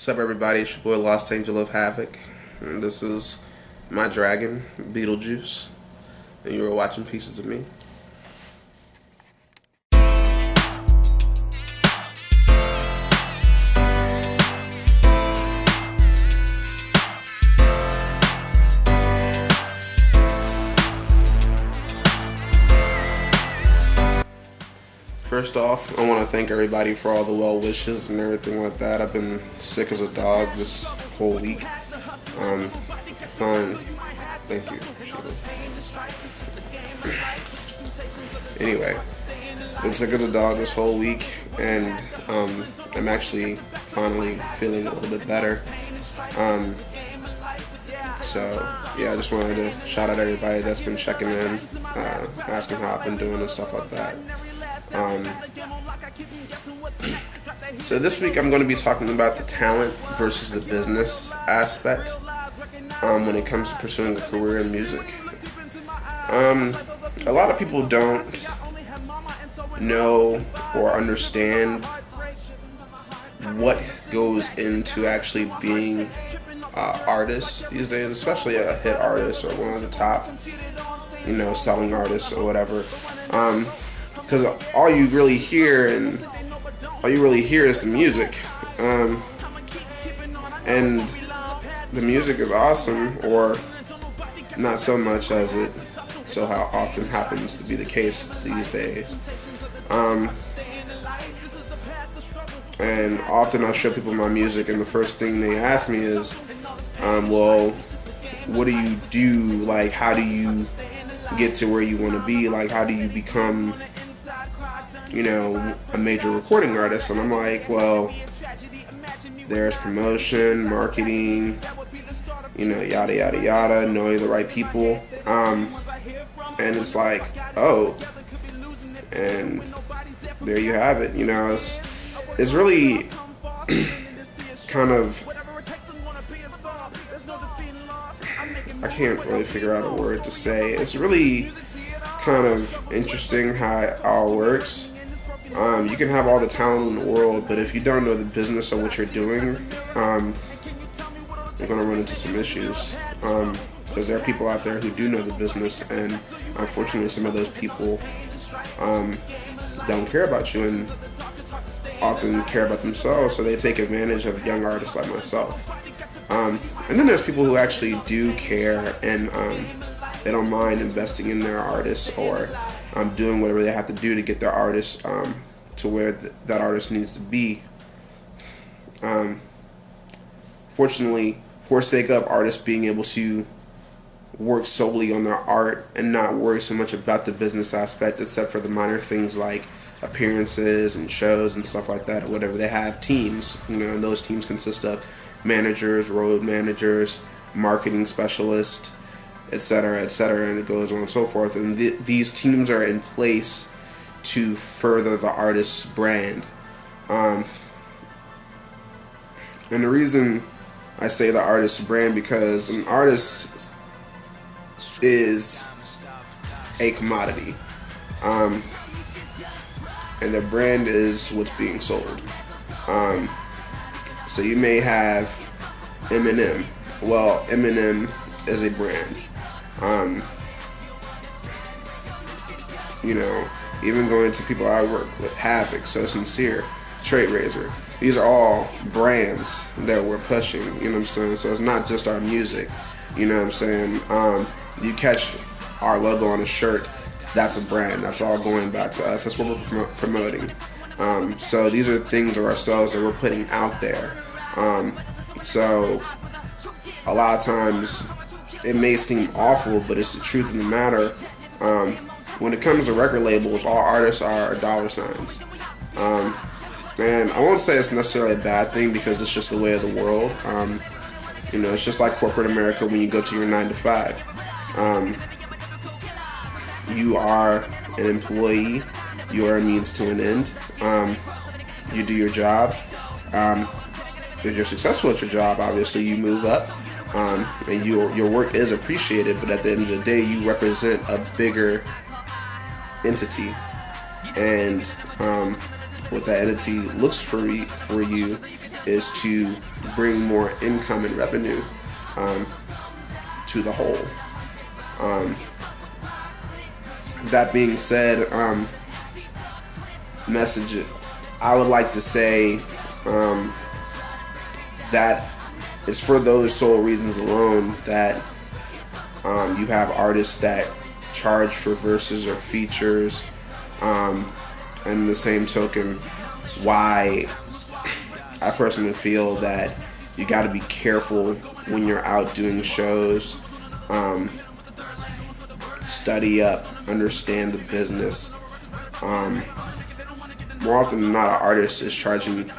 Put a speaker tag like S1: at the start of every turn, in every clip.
S1: What's up, everybody? It's your boy Lost Angel of Havik, and this is my dragon, Beetlejuice, and you are watching Pieces of Me. First off, I want to thank everybody for all the well wishes and everything like that. I've been sick as a dog this whole week. Fine. Thank you, Sheila. Anyway, been sick as a dog this whole week, and I'm actually finally feeling a little bit better. So yeah, I just wanted to shout out everybody that's been checking in, asking how I've been doing and stuff like that. So this week I'm going to be talking about the talent versus the business aspect when it comes to pursuing a career in music. A lot of people don't know or understand what goes into actually being artists these days, especially a hit artist or one of the top, selling artists or whatever. Because all you really hear is the music, and the music is awesome, or not so much as it so how often happens to be the case these days. And often I show people my music, and the first thing they ask me is, well, what do you do? Like, how do you get to where you want to be? Like, how do you become a major recording artist? And I'm like, well, there's promotion, marketing, yada yada yada, knowing the right people, and it's like, oh, and there you have it. It's really kind of, I can't really figure out a word to say. It's really kind of interesting how it all works. You can have all the talent in the world, but if you don't know the business of what you're doing, you're going to run into some issues. Because there are people out there who do know the business, and unfortunately some of those people don't care about you and often care about themselves, so they take advantage of young artists like myself. And then there's people who actually do care, and they don't mind investing in their artists, or doing whatever they have to do to get their artist to where that artist needs to be. Fortunately, forsake of artists being able to work solely on their art and not worry so much about the business aspect, except for the minor things like appearances and shows and stuff like that, or whatever. They have teams, and those teams consist of managers, road managers, marketing specialists, etc., and it goes on and so forth. And these teams are in place to further the artist's brand. And the reason I say the artist's brand, because an artist is a commodity, and their brand is what's being sold. So you may have Eminem. Well, Eminem is a brand. Even going to people I work with, Havik, So Sincere, Trait Razor. These are all brands that we're pushing, you know what I'm saying? So it's not just our music, you know what I'm saying? You catch our logo on a shirt, that's a brand. That's all going back to us. That's what we're promoting. So these are things of ourselves that we're putting out there. So a lot of times it may seem awful, but it's the truth of the matter. When it comes to record labels, all artists are dollar signs. And I won't say it's necessarily a bad thing, because it's just the way of the world. It's just like corporate America when you go to your 9 to 5. You are an employee. You are a means to an end. You do your job. If you're successful at your job, obviously you move up. And your work is appreciated, but at the end of the day, you represent a bigger entity, and what that entity looks for you is to bring more income and revenue to the whole. That being said, message I would like to say that it's for those sole reasons alone that you have artists that charge for verses or features, and the same token, why I personally feel that you got to be careful when you're out doing shows. Study up, understand the business. More often than not, an artist is charging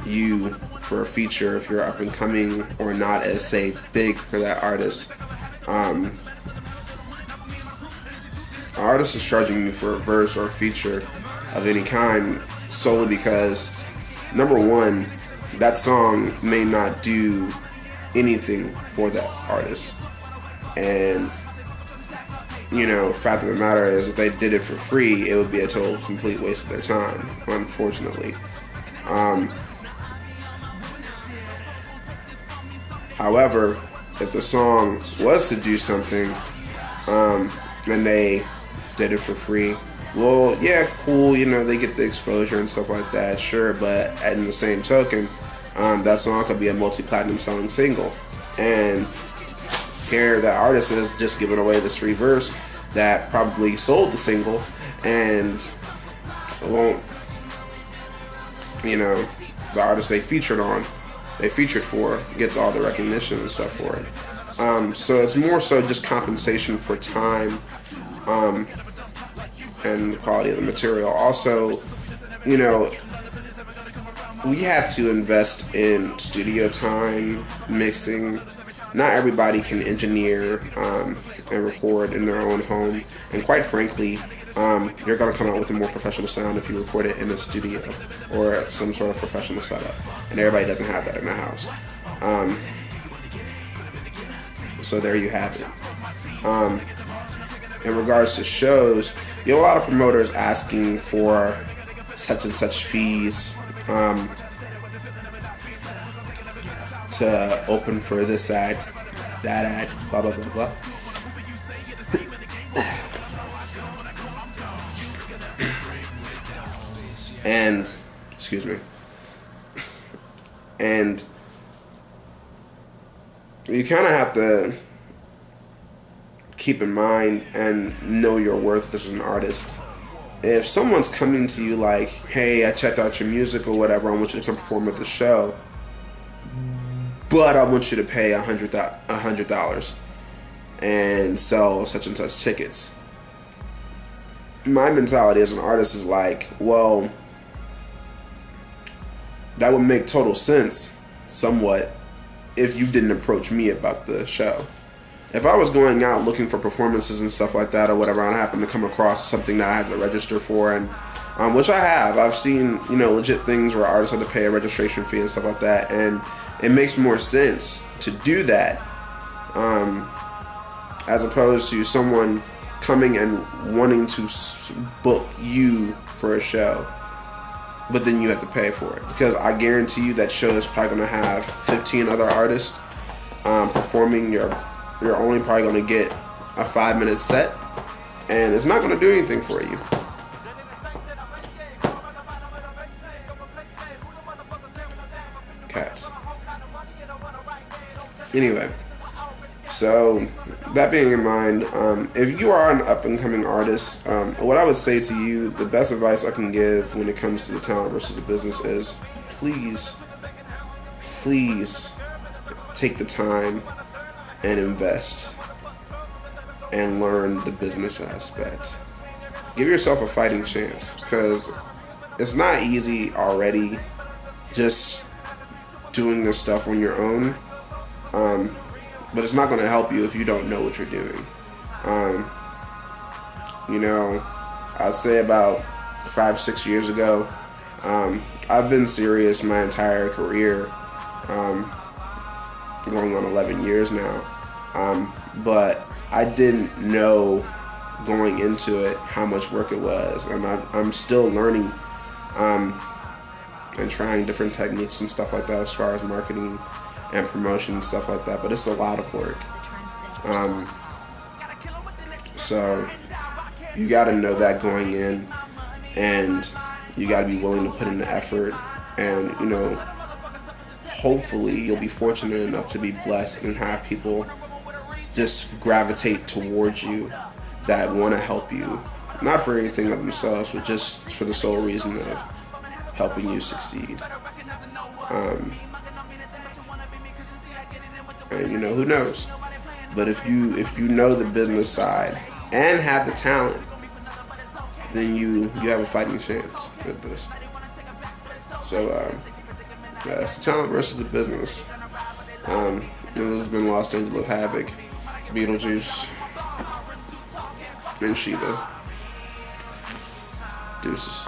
S1: you for a feature if you're up and coming or not as, say, big for that artist. An artist is charging you for a verse or a feature of any kind solely because, number one, that song may not do anything for that artist. And, fact of the matter is, if they did it for free, it would be a total, complete waste of their time, unfortunately. However, if the song was to do something, and they did it for free, well, yeah, cool, they get the exposure and stuff like that, sure, but in the same token, that song could be a multi-platinum selling single. And here, that artist is just giving away this free verse that probably sold the single, and won't, the artist they featured for gets all the recognition and stuff for it. So it's more so just compensation for time, and the quality of the material. Also, we have to invest in studio time, mixing. Not everybody can engineer and record in their own home. And quite frankly, you're going to come out with a more professional sound if you record it in a studio or some sort of professional setup. And everybody doesn't have that in their house. So there you have it. In regards to shows, you have a lot of promoters asking for such and such fees to open for this act, that act, blah, blah, blah, blah. And, excuse me. And you kind of have to keep in mind and know your worth as an artist. If someone's coming to you like, hey, I checked out your music or whatever, I want you to come perform at the show, but I want you to pay $100 and sell such and such tickets. My mentality as an artist is like, well, that would make total sense, somewhat, if you didn't approach me about the show. If I was going out looking for performances and stuff like that or whatever, and I happened to come across something that I had to register for, and which I have, I've seen, legit things where artists had to pay a registration fee and stuff like that, and it makes more sense to do that, as opposed to someone coming and wanting to book you for a show, but then you have to pay for it. Because I guarantee you that show is probably going to have 15 other artists performing. You're only probably going to get a 5-minute set, and it's not going to do anything for you. Cats. Anyway, so that being in mind, if you are an up-and-coming artist, what I would say to you, the best advice I can give when it comes to the talent versus the business is please take the time and invest and learn the business aspect. Give yourself a fighting chance, because it's not easy already just doing this stuff on your own, but it's not going to help you if you don't know what you're doing. I'd say about 5-6 years ago, I've been serious my entire career, going on 11 years now, but I didn't know going into it how much work it was, and I'm still learning and trying different techniques and stuff like that as far as marketing and promotion and stuff like that. But it's a lot of work. So you got to know that going in, and you got to be willing to put in the effort. And hopefully you'll be fortunate enough to be blessed and have people just gravitate towards you that want to help you, not for anything of themselves, but just for the sole reason of helping you succeed. And who knows? But if you know the business side and have the talent, then you have a fighting chance with this. So yeah, it's the talent versus the business. This has been Los Angeles Havik, Beetlejuice, and Sheeta. Deuces.